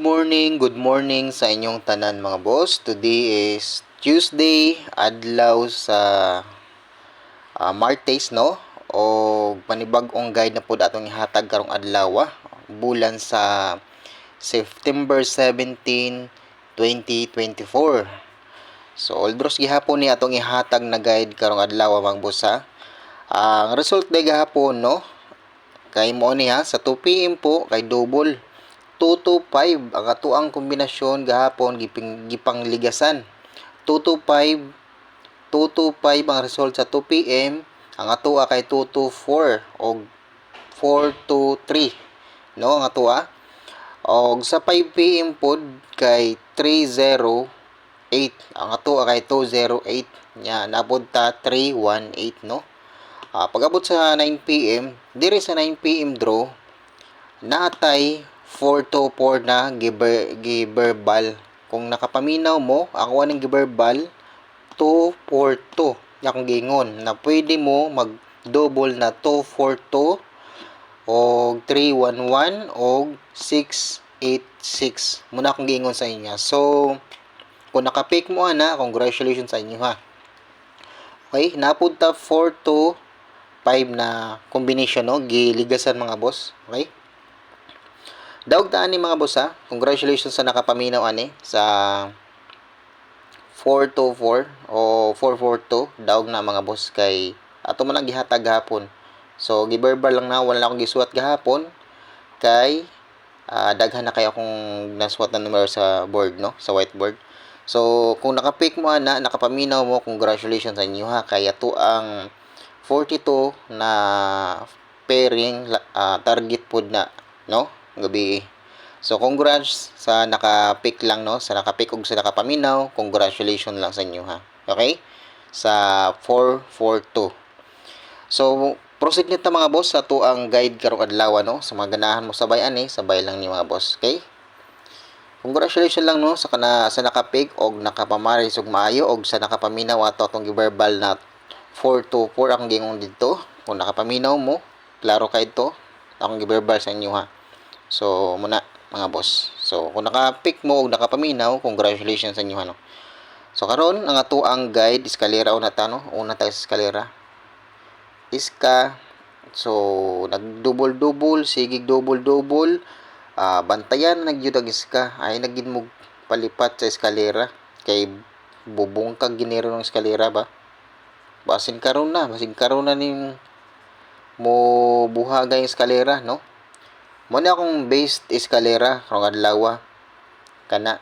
good morning sa inyong tanan mga boss. Today is Tuesday, adlaw sa Martes, no? O panibag-ong guide na po atong ihatag karong adlaw, bulan sa September 17, 2024. So oldros gihapon ni atong ihatag na guide karong adlaw mga boss, ha. Ang result day gahapon, no? Kay mo ni ha sa 2 PM po kay double 225 ang atuang kombinasyon gahapon gipangligasan. 225 225 ang result sa 2 PM. Ang atua kay 224 og 423, no, ang atua. Og sa 5 PM pod kay 308 ang atua kay 208 nya napod ta 318, no. Pag-abot sa 9 PM, diri sa 9 PM draw natay 424 na giverbal. Kung nakapaminaw mo, ako anong giverbal 242. Akong gingon na pwede mo mag-double na 242 o 311 o 686. Muna akong gingon sa inyo. So, kung nakapick mo ana, congratulations sa inyo, ha. Okay, napunta 425 na combination, no, giligasan mga boss. Okay? Daog taan ni mga boss, ha. Congratulations sa nakapaminaw ani sa 424 o 442. Daog na mga boss kay ato man ang gihatag gahapon. So giverbal lang na, wala na akong gisuwat gahapon kay daghan na kay akong nasuwat na numero sa board, no, sa whiteboard. So kung nakapick mo ana, nakapaminaw mo, congratulations sa inyo, ha. Kay ato ang 42 na pairing target pod na, no, gabi. So congrats sa naka-pick lang, no, sa naka-pick ug sa nakapaminaw, congratulations lang sa inyo, ha. Okay? Sa 442. So proceed nito mga boss sa ato ang guide karong adlaw, no. Sa mga ganahan mo sabay ani, sabay lang ni mga boss. Okay? Congratulations lang, no, sa naka-pick og nakapamaris og maayo og sa nakapaminaw ato atong giverbal na 424 ang gingon dito. Kung nakapaminaw mo, klaro kay ito akong giverbal sa inyo, ha. So, muna mga boss. So, kung naka-pick mo o nakapaminaw, congratulations sa inyo, ano. So, karon ang ato ang guide, eskalera una ta, no. Una tayo sa eskalera. Iska. So, nag-double-double, sigig double-double. Bantayan nagyud ang iska. Ay nagid mo palipat sa eskalera. Kay bubong kag ginero ng eskalera ba. Basin karon na ning mo buhagay ang eskalera, no. Muna akong based eskalera karong adlaw kana.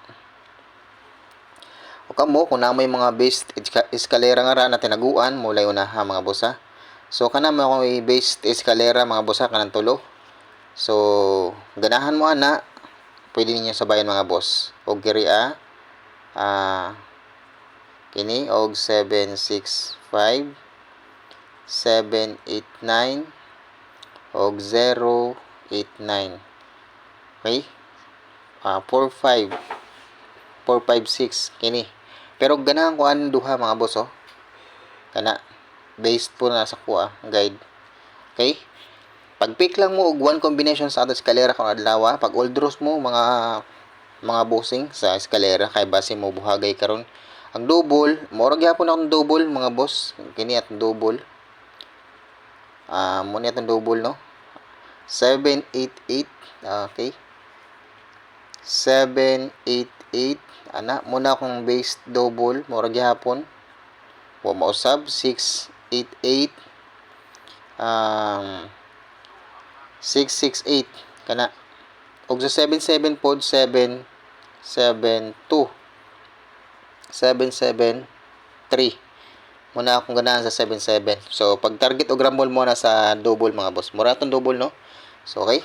O kamo kung na may mga based eskalera nga ra na tinaguan mo lay una, ha, mga boss, ha. So kana mo akong based eskalera mga boss, ha, kanang tulo. So ganahan mo ana, pwede ninyo sabayan mga boss. Og kiri kini og 765 789 og 089. Okay? 45 456 kini. Pero ganahan ko aning duha mga boss, oh. Kana based po na sa kuha guide. Okay? Pag pick lang mo og one combination sa ato eskalera kung adlaw, pag old draws mo mga bossing sa eskalera kay base mo buhagay karon. Ang double, mora gyapon akong double mga boss. Kini at double. Mo ni atong double, no. 788. Okay. 788 ana muna akong base double, mora gyapon. Wa mausab 688 668 kana. Og sa 77 pod 772 773 muna akong ganahan sa 77. So pag target og rumble mo na sa double mga boss, mura tong double, no. So okay,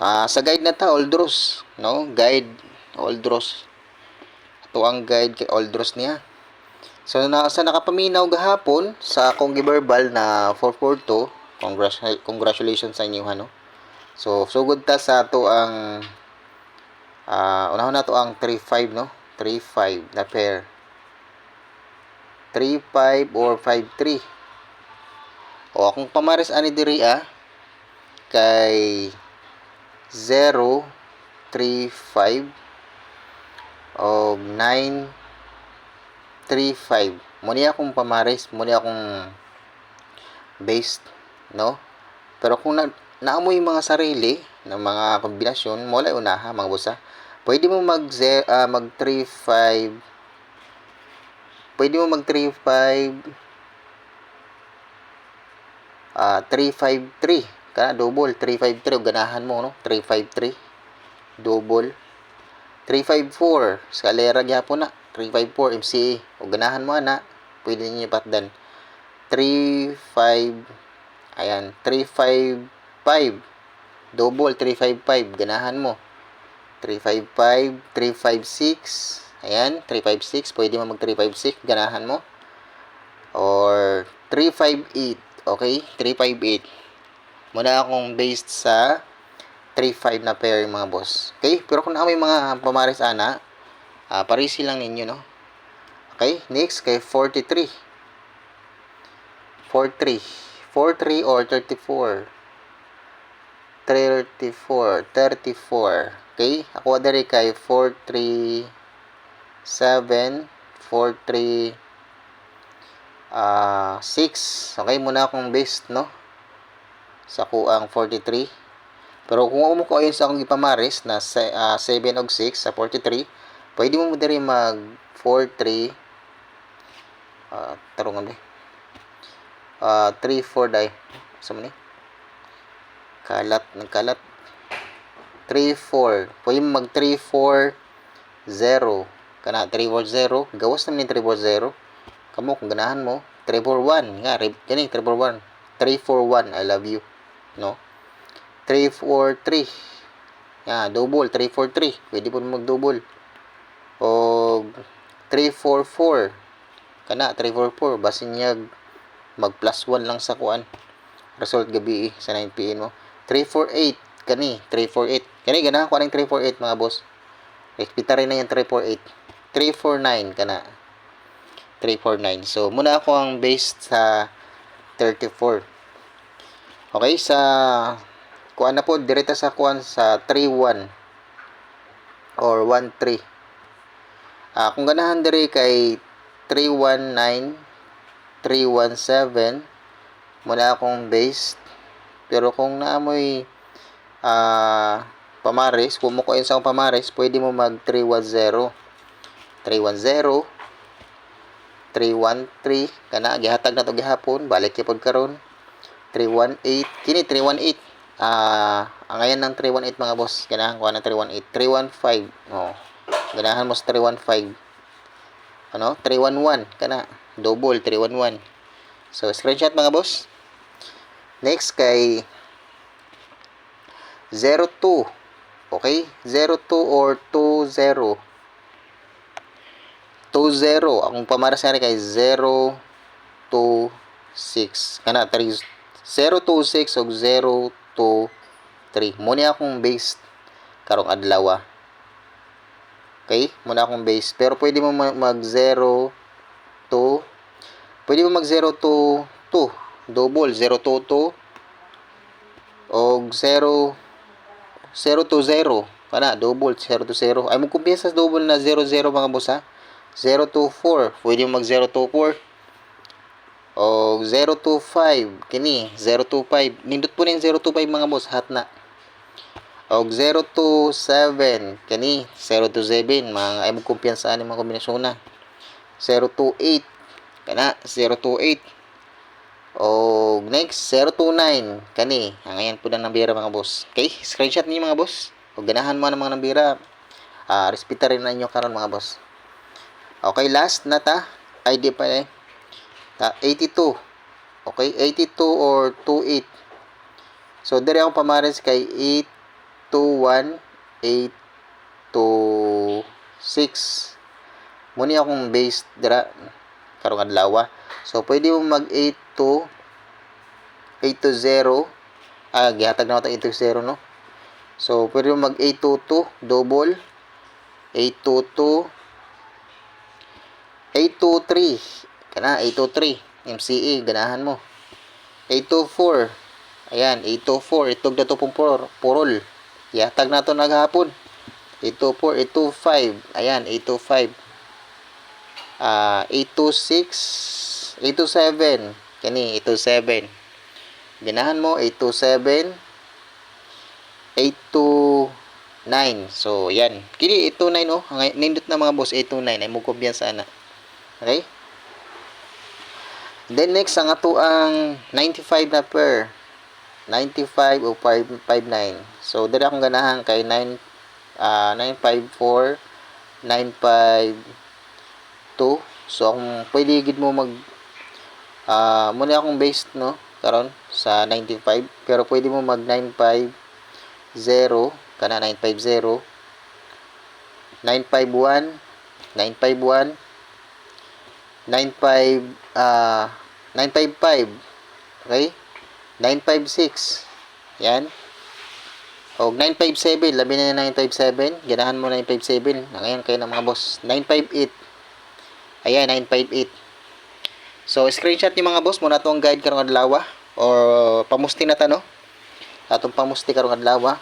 sa guide na ta all draws, no, guide all draws. Ito ang guide kay all draws niya. So sa nakapaminaw gahapon sa akong giverbal na 442, congratulations sa inyo, no. So sugod ta sa ato ang unahon na to ang 35, no. 35 na pair. 35 or 53. O akong pamares ani diri kay 0 935 og 935. Muna akong pamares, muna akong based, no? Pero kung naamoy mga sarili ng mga kombinasyon, mo wala unaha mga boss ha. Pwede mo mag 35, pwede mo mag 35 353 kana double 353 og ganahan mo no 353 double 354 skalera gyapon na 354 MCA og ganahan mo na pwede niyo patdan 35 ayan 355 double 355 ganahan mo 355 356 ayan 356 pwede mo mag 356 ganahan mo or 358 okay 358 muna akong based sa 3-5 na pair mga boss. Okay? Pero kung may mga pamares ana, parisi lang ninyo, no? Okay? Next, kay 43. 43. 43 or 34. 34. 34. Okay? Ako dari kay 437. 436. Okay? Muna akong based, no? Sa kuang 43. Pero kung umuko ayon sa akong ipamaris na 7 og 6 sa 43, pwede mo diri mag 43 tarungan 3-4 dai. Sa man ni? Nagkalat. 3-4. Pwede mo mag 3-4-0. Kana 3-4-0. Gawas naman ni 3-4-0. Kamo kung ganahan mo 3-4-1 nga kani 3-4-1. 3-4-1 I love you. No? 3-4-3. Double 3-4-3. Pwede po mag-double. O 3-4-4. Kana 3-4-4 basin niya mag plus 1 lang sa kuan. Result gabi sa 9 PM mo. 3-4-8 kani 3-4-8. Kani ganahan ko aning 3-4-8 mga boss. Respeta rin na yung 3-4-8. 3-4-9 kana. 3-4-9. So muna ako ang based sa 34. Okay, sa kuan na po direta sa kuan sa 3-1 or 1-3. Kung ganahan diri kay 3-1-9, 3-1-7 muna akong based. Pero kung naamoy pamares, kung mo ko sa pamares, pwede mo mag 3-1-0. 3-1-0 3-1-3 kana gihatag na to gihapon, balik gyud karon. 3-1-8 kini 3-1-8 ang ayan ng 3-1-8 mga boss ganahan ko ng 3-1-8 3-1-5 ganahan mo sa 3-1-5 ano 3-1-1 kana double 3-1-1 so screenshot mga boss. Next kay 0-2 okay 0-2 or 2-0 2-0 akong pamaras nga kay 0-2-6 kana 0-2-6 o 0-2-3. Muna akong based karong adlaw. Okay? Muna akong based. Pero pwede mo mag 0-2. Pwede mo mag 0-2-2. Double 0-2-2 o 0-2-0. Kana double 0-2-0. Ay mo kumpiyansa sa double na 0-0 mga boss ha. 0-2-4. Pwede mo mag 0-2-4. O 025 kini 025 nindot po ning 025 mga boss hat na og 027 kani 027 mga ay mo kumpiyansa ani mga kombinasyon na 028 kana 028 og next 029 kani ang ayan po na nambira mga boss. Okay, screenshot niyo mga boss og ganahan mo ng mga nambira respeta rin na inyo karon mga boss. Okay, last na ta ID pa 82. Okay, 82 or 28. So, dari akong pamares kay 821, 826. Muna akong base dira karong adlaw. So, pwede mo mag 82, 820. Gihatag na ito 820, no? So, pwede mo mag 822, double. 822, 823. Kana 823 MCE ganahan mo 824 ayan 824 itog na to pong purol yatag na to naghapon 824, 825. Ayan, 825. 826, 827. Kani, 827. Ganahan mo, 827, 829. So, yan. Kini, 829, oh. Nindot na mga boss, 829. Ay mo kumbiyansa na. Okay? Then, next, ang ato ang 95 na per. 95 o 559. So, dali akong ganahan kay 954, 952. So, kung pwede gid mo mag muna akong based no karon sa 95, pero pwede mo mag 950 kana 950, 951, 951, 955, okay, 956, yan, o 957, labi na 957, ganahan mo 957, ngayon kayo ng mga boss. 958, ayan, 958. So, screenshot ni mga boss mo na itong guide karong adlaw or pamusti na ta no. Atong pamusti karong adlaw.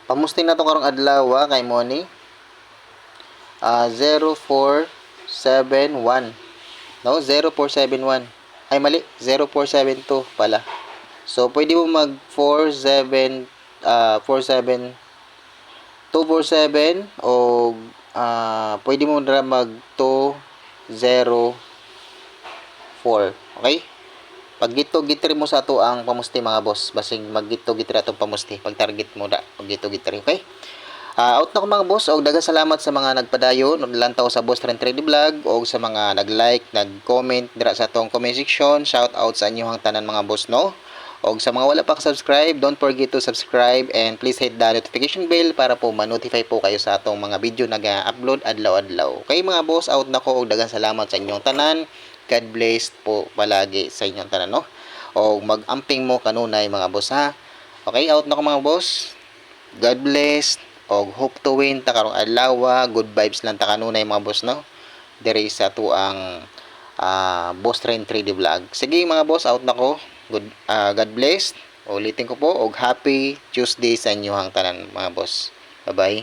Pamusti na to karong adlaw kay mo ni 0471. No, 0471. Ay mali, 0472 pala. So, pwede mo mag 47 47 247 o pwede mo na mag 204. Okay? Pag gito-gitri mo sa ato ang pamusti mga boss, basig mag-gito-gitri atong pamusti. Pag target mo da, pag gito-gitri. Okay? Out na ko mga boss, og daghang salamat sa mga nagpadayon, lantaw sa Boss Trend 3D Vlog, og sa mga nag-like, nag-comment dira sa atong comment section. Shout out sa inyong tanan mga boss no. Og sa mga wala pa ka-subscribe, don't forget to subscribe and please hit the notification bell para po ma-notify po kayo sa atong mga video na ga-upload adlaw-adlaw. Okay mga boss, out na ko og daghang salamat sa inyong tanan. God bless po palagi sa inyong tanan no. Og mag-amping mo kanunay mga boss ha. Okay, out na ko mga boss. God bless og hope to win ta karong adlaw. Good vibes lang ta kanunay mga boss no. Diri sa tuang Boss Trend 3D Vlog. Sige mga boss, out na ko. God bless. Ulitin ko po og happy Tuesday sa inyo hang tanan mga boss. Bye bye.